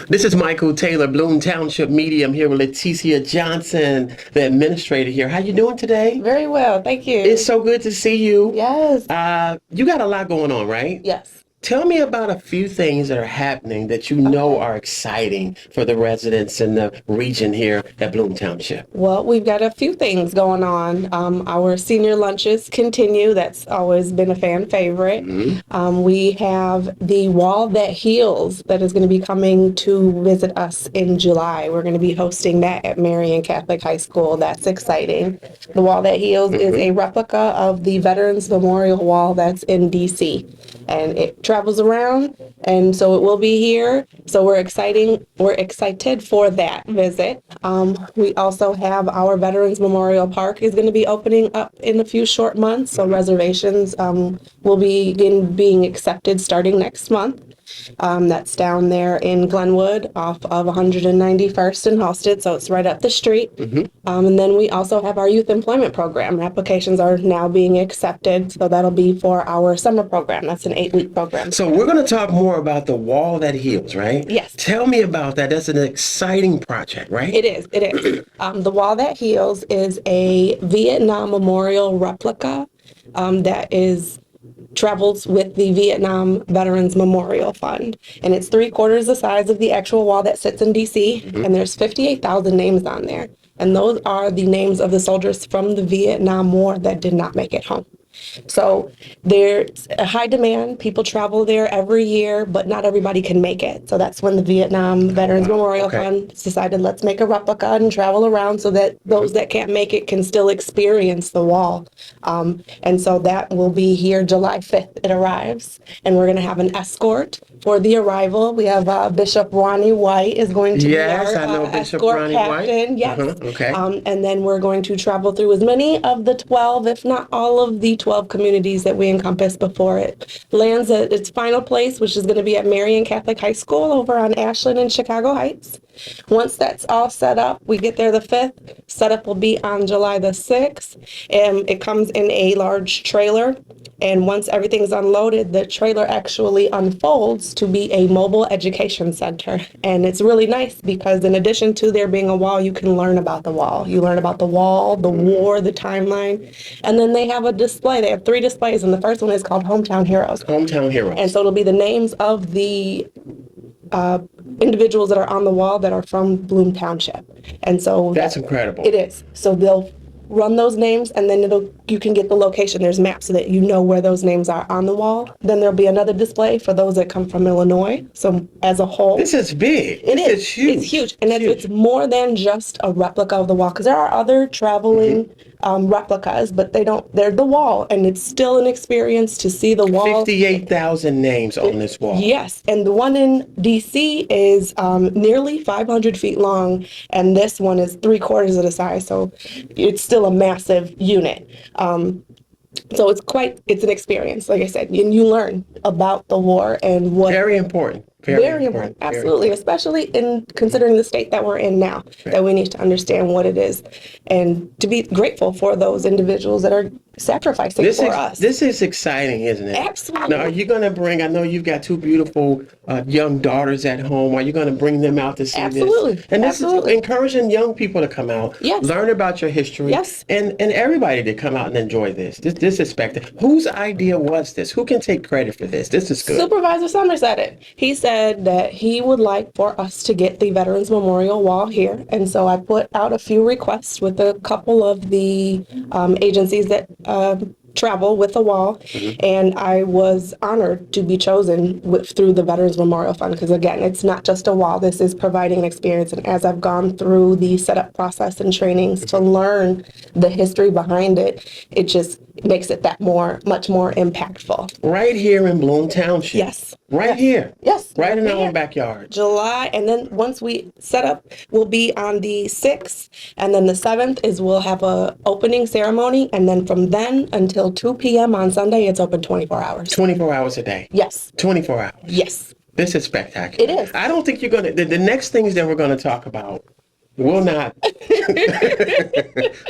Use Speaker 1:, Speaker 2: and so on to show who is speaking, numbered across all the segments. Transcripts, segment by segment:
Speaker 1: This is Michael Taylor, Bloom Township Media. I'm here with Leticia Johnson, the administrator here. How you doing today?
Speaker 2: Very well, thank you.
Speaker 1: It's so good to see you.
Speaker 2: Yes.
Speaker 1: You got a lot going on, right?
Speaker 2: Yes.
Speaker 1: Tell me about a few things that are happening that you know are exciting for the residents in the region here at Bloom Township.
Speaker 2: Well, we've got a few things going on. Our senior lunches continue. That's always been a fan favorite. We have the Wall That Heals that is going to be coming to visit us in July. We're going to be hosting that at Marion Catholic High School. That's exciting. The Wall That Heals is a replica of the Veterans Memorial Wall that's in DC. And it travels around, and so it will be here. So we're excited for that visit. We also have our Veterans Memorial Park is going to be opening up in a few short months. So reservations will begin being accepted starting next month. That's down there in Glenwood off of 191st and Halsted, so it's right up the street. And then we also have our youth employment program. Applications are now being accepted, so that'll be for our summer program. That's an 8-week program.
Speaker 1: So we're going to talk more about the Wall That Heals, right?
Speaker 2: Yes.
Speaker 1: Tell me about that. That's an exciting project, right?
Speaker 2: It is. The Wall That Heals is a Vietnam memorial replica that travels with the Vietnam Veterans Memorial Fund. And it's 3/4 the size of the actual wall that sits in DC. And there's 58,000 names on there. And those are the names of the soldiers from the Vietnam War that did not make it home. So there's a high demand. People travel there every year, but not everybody can make it. So that's when the Vietnam Veterans Memorial Fund decided, let's make a replica and travel around so that those that can't make it can still experience the wall. And so that will be here July 5th. It arrives, and we're going to have an escort for the arrival. We have Bishop Ronnie White is going to be our
Speaker 1: I know Bishop
Speaker 2: escort
Speaker 1: Ronnie
Speaker 2: captain.
Speaker 1: White.
Speaker 2: Yes. And then we're going to travel through as many of the 12, if not all of the 12 communities that we encompass before it lands at its final place, which is going to be at Marion Catholic High School over on Ashland and Chicago Heights. Once that's all set up, we get there the 5th. Setup will be on July the 6th. And it comes in a large trailer. And once everything's unloaded, the trailer actually unfolds to be a mobile education center. And it's really nice because in addition to there being a wall, you can learn about the wall. You learn about the wall, the war, the timeline. And then they have a display. They have 3 displays, and the first one is called Hometown Heroes.
Speaker 1: Hometown Heroes.
Speaker 2: And so it'll be the names of the individuals that are on the wall that are from Bloom Township. And so
Speaker 1: that's incredible.
Speaker 2: It is. So they'll run those names, and then you can get the location. There's maps so that you know where those names are on the wall. Then there'll be another display for those that come from Illinois. So as a whole,
Speaker 1: this is big.
Speaker 2: This
Speaker 1: is huge.
Speaker 2: It's huge, and it's more than just a replica of the wall, because there are other traveling replicas, but they're the wall, and it's still an experience to see the wall.
Speaker 1: 58,000 names on this wall.
Speaker 2: Yes, and the one in DC is nearly 500 feet long, and this one is 3/4 of the size, so it's still a massive unit. So it's an experience, like I said, and you learn about the war and what.
Speaker 1: Very important.
Speaker 2: Very important. Absolutely. Especially in considering the state that we're in now, that we need to understand what it is and to be grateful for those individuals that are sacrificing for us.
Speaker 1: This is exciting, isn't it?
Speaker 2: Absolutely.
Speaker 1: Now, are you going to bring, I know you've got 2 beautiful young daughters at home. Are you going to bring them out to see
Speaker 2: Absolutely.
Speaker 1: this? And this is encouraging young people to come out, learn about your history, and everybody to come out and enjoy this. This is spectacular. Whose idea was this? Who can take credit for this? This is good.
Speaker 2: Supervisor Summers said it. He said that he would like for us to get the Veterans Memorial Wall here. And so I put out a few requests with a couple of the agencies that travel with the wall, and I was honored to be chosen through the Veterans Memorial Fund, because again, it's not just a wall. This is providing an experience, and as I've gone through the setup process and trainings to learn the history behind it, it just makes it much more impactful.
Speaker 1: Right here in Bloom Township.
Speaker 2: Yes.
Speaker 1: Right here.
Speaker 2: Yes.
Speaker 1: Right in our backyard.
Speaker 2: July, and then once we set up, we'll be on the 6th, and then the 7th we'll have a opening ceremony, and then from then until 2 p.m. on Sunday, it's open 24 hours.
Speaker 1: 24 hours a day?
Speaker 2: Yes.
Speaker 1: 24 hours?
Speaker 2: Yes.
Speaker 1: This is spectacular.
Speaker 2: It is.
Speaker 1: I don't think you're going to, the next things that we're going to talk about will not.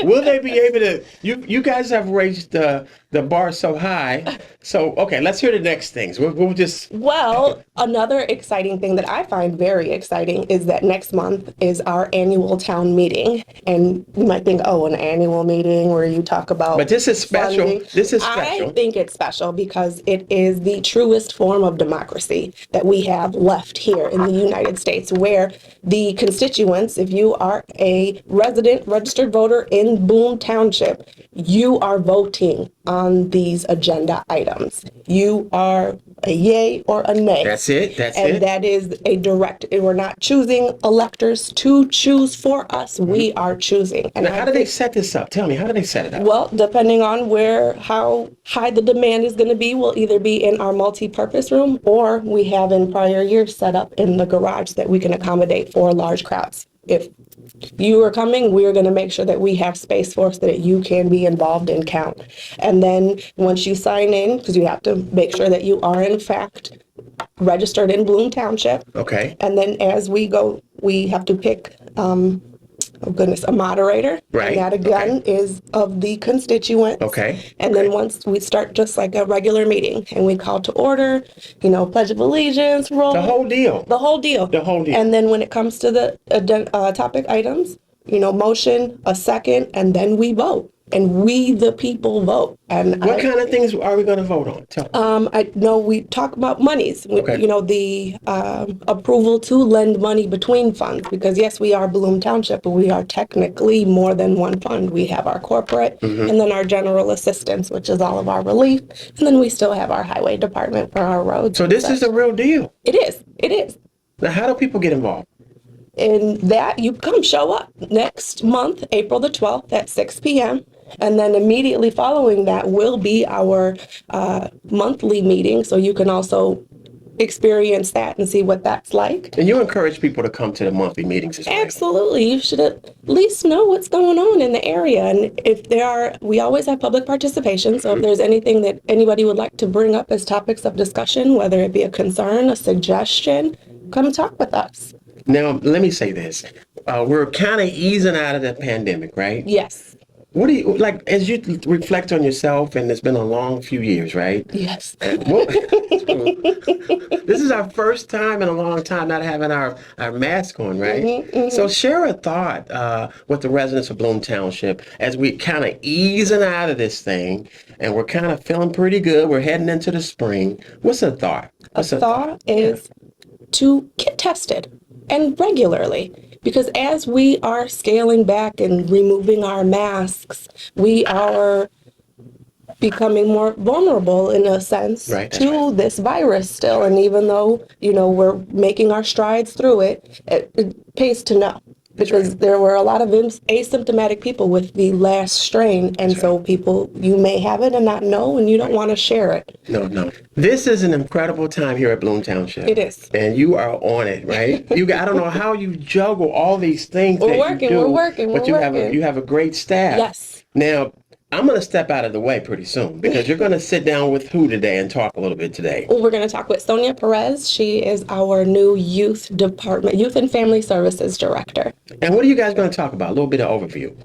Speaker 1: Will they be able to, you guys have raised the the bar so high. So, okay, let's hear the next things. We'll just...
Speaker 2: Well, another exciting thing that I find very exciting is that next month is our annual town meeting. And you might think, oh, an annual meeting where you talk about...
Speaker 1: But this is special.
Speaker 2: Funding.
Speaker 1: This is special.
Speaker 2: I think it's special because it is the truest form of democracy that we have left here in the United States, where the constituents, if you are a resident, registered voter in Boone Township, you are voting on these agenda items. You are a yay or a nay.
Speaker 1: That's it.
Speaker 2: And that is a direct, we're not choosing electors to choose for us. We are choosing. And
Speaker 1: now, how do they set this up? Tell me, how do they set it up?
Speaker 2: Well, depending on how high the demand is going to be, we'll either be in our multi-purpose room, or we have in prior years set up in the garage that we can accommodate for large crowds. If you are coming, we're going to make sure that we have space for so that you can be involved and count. And then once you sign in, because you have to make sure that you are in fact registered in Bloom Township.
Speaker 1: Okay.
Speaker 2: And then as we go, we have to pick, a moderator.
Speaker 1: Right.
Speaker 2: And that again is of the constituents.
Speaker 1: Okay.
Speaker 2: And then once we start just like a regular meeting and we call to order, Pledge of Allegiance, roll.
Speaker 1: The whole deal.
Speaker 2: The whole deal.
Speaker 1: The whole deal.
Speaker 2: And then when it comes to the topic items, motion, a second, and then we vote. And we, the people, vote. And
Speaker 1: what kind of things are we going to vote on? Tell me.
Speaker 2: I know we talk about monies.
Speaker 1: Okay.
Speaker 2: The approval to lend money between funds, because yes, we are Bloom Township, but we are technically more than one fund. We have our corporate, and then our general assistance, which is all of our relief, and then we still have our highway department for our roads.
Speaker 1: So this is the real deal.
Speaker 2: It is. It is.
Speaker 1: Now, how do people get involved?
Speaker 2: And that you come show up next month, April the 12th at 6 p.m. And then immediately following that will be our monthly meeting. So you can also experience that and see what that's like.
Speaker 1: And you encourage people to come to the monthly meetings as well.
Speaker 2: Absolutely. You should at least know what's going on in the area. And if we always have public participation. So if there's anything that anybody would like to bring up as topics of discussion, whether it be a concern, a suggestion, come talk with us.
Speaker 1: Now, let me say this. We're kind of easing out of the pandemic, right?
Speaker 2: Yes.
Speaker 1: What do you, like, as you reflect on yourself, and it's been a long few years, right?
Speaker 2: Yes.
Speaker 1: This is our first time in a long time not having our mask on, right? Mm-hmm. So share a thought with the residents of Bloom Township as we kind of easing out of this thing, and we're kind of feeling pretty good. We're heading into the spring. What's a thought?
Speaker 2: A thought is to get tested, and regularly. Because as we are scaling back and removing our masks, we are becoming more vulnerable in a sense to this virus still. And even though, we're making our strides through it, it pays to know. Because there were a lot of asymptomatic people with the last strain. And so people, you may have it and not know, and you don't want to share it.
Speaker 1: No. This is an incredible time here at Bloom Township.
Speaker 2: It is.
Speaker 1: And you are on it, right? I don't know how you juggle all these things
Speaker 2: We're working.
Speaker 1: But you have a great staff.
Speaker 2: Yes.
Speaker 1: Now, I'm going to step out of the way pretty soon, because you're going to sit down with who today and talk a little bit today?
Speaker 2: We're going to talk with Sonia Perez. She is our new Youth and Family Services Director.
Speaker 1: And what are you guys going to talk about? A little bit of overview.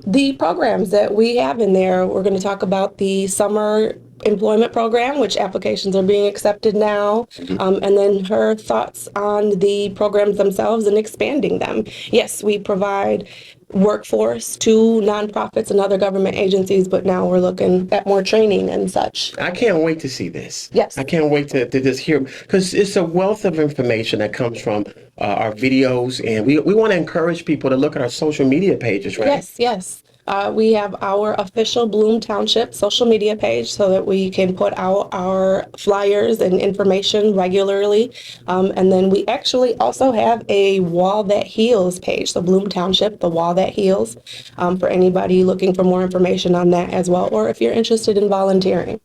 Speaker 2: The programs that we have in there. We're going to talk about the summer employment program, which applications are being accepted now, and then her thoughts on the programs themselves and expanding them. Yes, we provide workforce to nonprofits and other government agencies, but now we're looking at more training and such.
Speaker 1: I can't wait to see this.
Speaker 2: Yes.
Speaker 1: I can't wait to just hear, because it's a wealth of information that comes from our videos, and we want to encourage people to look at our social media pages, right?
Speaker 2: Yes. We have our official Bloom Township social media page so that we can put out our flyers and information regularly. And then we actually also have a Wall That Heals page. So Bloom Township, the Wall That Heals, for anybody looking for more information on that as well, or if you're interested in volunteering.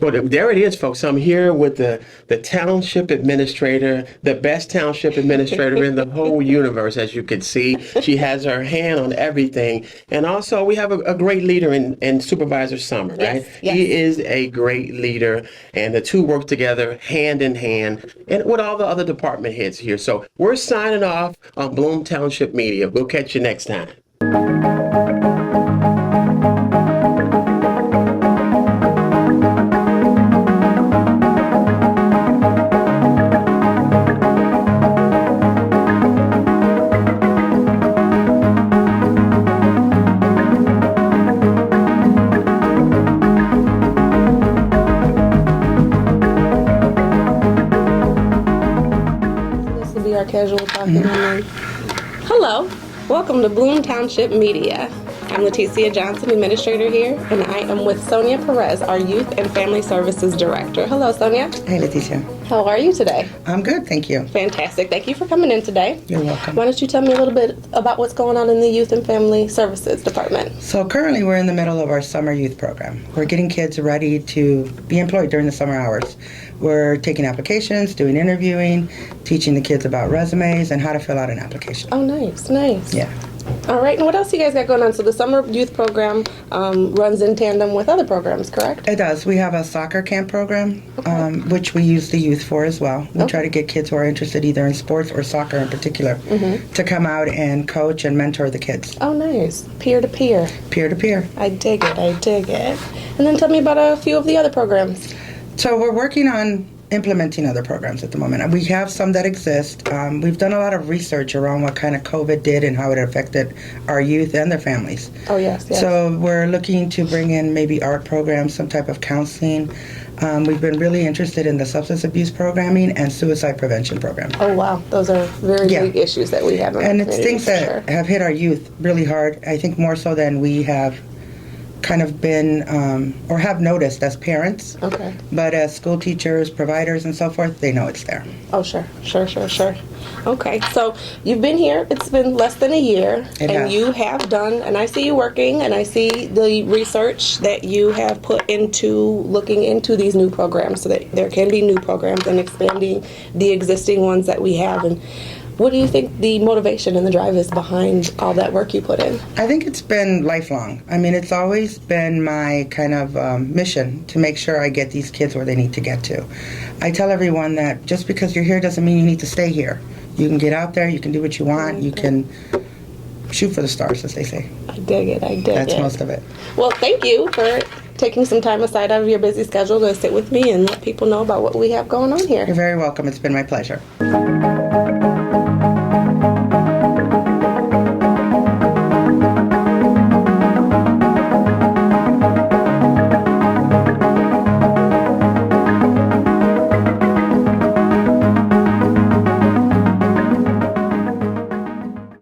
Speaker 1: Well, there it is, folks. I'm here with the township administrator, the best township administrator in the whole universe, as you can see. She has her hand on everything. And also, we have a great leader in Supervisor Summer, right?
Speaker 2: Yes.
Speaker 1: He is a great leader, and the two work together hand in hand, and with all the other department heads here. So we're signing off on Bloom Township Media. We'll catch you next time.
Speaker 2: more casual talking. Hello, welcome to Bloom Township Media. I'm Leticia Johnson, administrator here, and I am with Sonia Perez, our Youth and Family Services Director. Hello, Sonia.
Speaker 3: Hey, Leticia.
Speaker 2: How are you today?
Speaker 3: I'm good, thank you.
Speaker 2: Fantastic. Thank you for coming in today.
Speaker 3: You're welcome.
Speaker 2: Why don't you tell me a little bit about what's going on in the Youth and Family Services Department?
Speaker 3: So currently we're in the middle of our summer youth program. We're getting kids ready to be employed during the summer hours. We're taking applications, doing interviewing, teaching the kids about resumes and how to fill out an application.
Speaker 2: Oh, nice, nice.
Speaker 3: Yeah.
Speaker 2: All right, and what else you guys got going on? So the summer youth program runs in tandem with other programs, correct?
Speaker 3: It does. We have a soccer camp program, which we use the youth for as well. We try to get kids who are interested either in sports or soccer in particular to come out and coach and mentor the kids.
Speaker 2: Oh, nice. Peer-to-peer.
Speaker 3: Peer-to-peer.
Speaker 2: I dig it, I dig it. And then tell me about a few of the other programs.
Speaker 3: So we're working on implementing other programs at the moment. We have some that exist. We've done a lot of research around what kind of COVID did and how it affected our youth and their families.
Speaker 2: Oh, yes, yes.
Speaker 3: So we're looking to bring in maybe art programs, some type of counseling. We've been really interested in the substance abuse programming and suicide prevention program.
Speaker 2: Oh, wow. Those are very big issues that we have in our
Speaker 3: And it's
Speaker 2: community,
Speaker 3: things that have hit our youth really hard, I think more so than we have kind of been or have noticed as parents.
Speaker 2: Okay.
Speaker 3: But as school teachers, providers, and so forth, they know it's there.
Speaker 2: Oh, sure. Okay, so you've been here, it's been less than a year,
Speaker 3: It
Speaker 2: and
Speaker 3: has.
Speaker 2: you have done, and I see you working, and I see the research that you have put into looking into these new programs so that there can be new programs and expanding the existing ones that we have. And what do you think the motivation and the drive is behind all that work you put in?
Speaker 3: I think it's been lifelong. I mean, it's always been my kind of mission to make sure I get these kids where they need to get to. I tell everyone that just because you're here doesn't mean you need to stay here. You can get out there, you can do what you want, you can shoot for the stars, as they say.
Speaker 2: I dig it, I dig it.
Speaker 3: That's most of it.
Speaker 2: Well, thank you for taking some time aside out of your busy schedule to sit with me and let people know about what we have going on here.
Speaker 3: You're very welcome. It's been my pleasure.